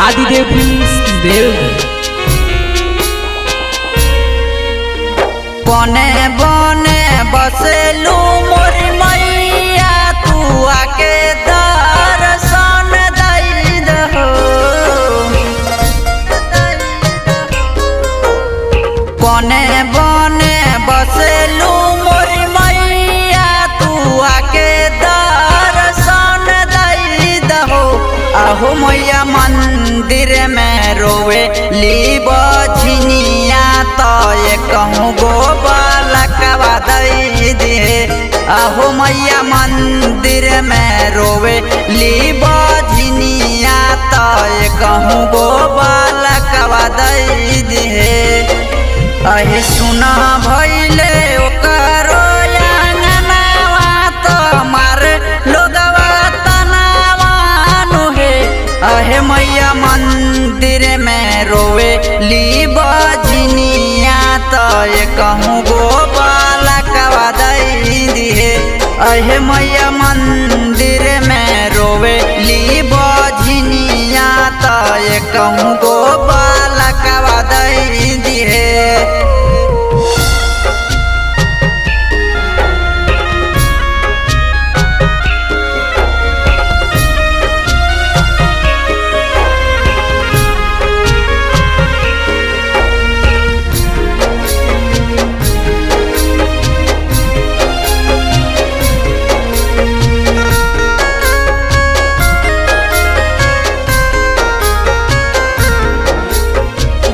आदिदेव Prince देव। बने बने बसेलू मोरी मैया तू आके दर्शन दई दहो। बने बने बसेलू मोरी मैया तू आके दर्शन दई दहो। आहो मैया मंदिर में रोवे ली बझनिया तो ये कहूँ गो बालकवा दई दे। आहो मैया मंदिर में रोवे ली बझनिया तो ये कहूँ गो बालकवा दई दे। अहे सुना भइले ओकरो अंगनावा तो मार लोगवा तनावानु हे। अहे मैया मंदिर में रोवे ली बझनिया तो ये कहूँ गो बालकवा दई दिहे। अहे मैया मंदिर में रोवे ली बझनिया तो ये कहूँ गो बालकवा दई दिहे।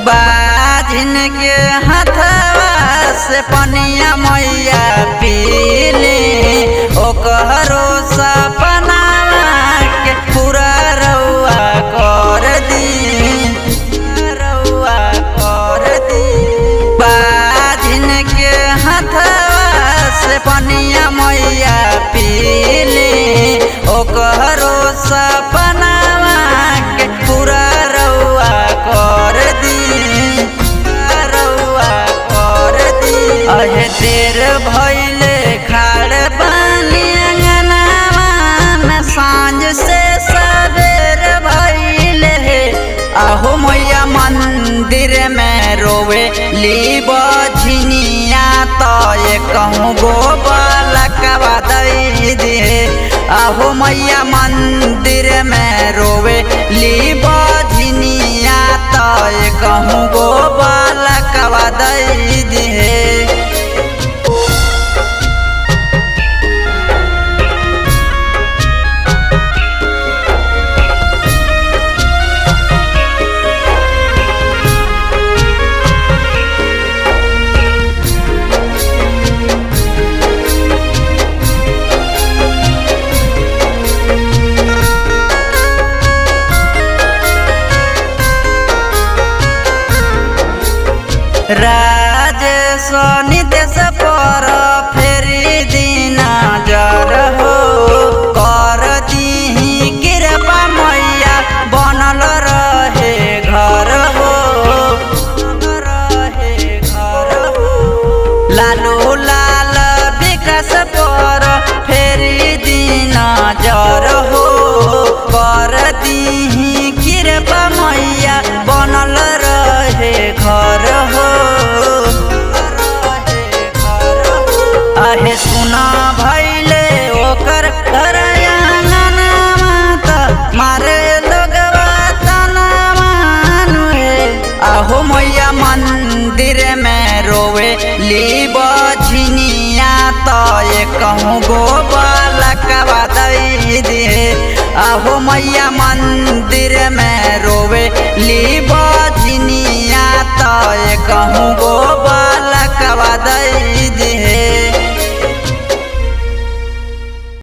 बाजिन के हथवा से पनिया मैया पीले ओकरो सपना के पूरा रउआ कर दी। रउआ कर दी बाजिन के हथवा से पनिया मैया पीले ओकरो सपना के पूरा रउआ कर दी। अहे देर भइले खाड़ पानी अंगनावा में सांझ से सवेर भइले हे। आहो मैया मंदिर में रोवे ली बझनिया तो ये कहूँ गो बालकवा दई दे। आहो मैया मंदिर में रोवे ली बझनिया तो ये कहूँ गो बालकवा दई दे। राजेश निदेश पर फेरी दीना जर हो। कर दीही कृपा मैया बनल रहे घर हो। रहे घर हो लालू लाल विकास पर फेरी दीना जर हो। कर दीही कृपा मैया बनल रहे घर हो। अहे सुना भइले ओकर घर अंगनावा त मारे लोगवा तनावानु हे। आहो मैया मंदिर में रोवे ली बझनिया तो ये कहूँ गो बालकवा दई दे। आहो मैया मंदिर में रोवे ली बझनिया तो ये कहूँ गो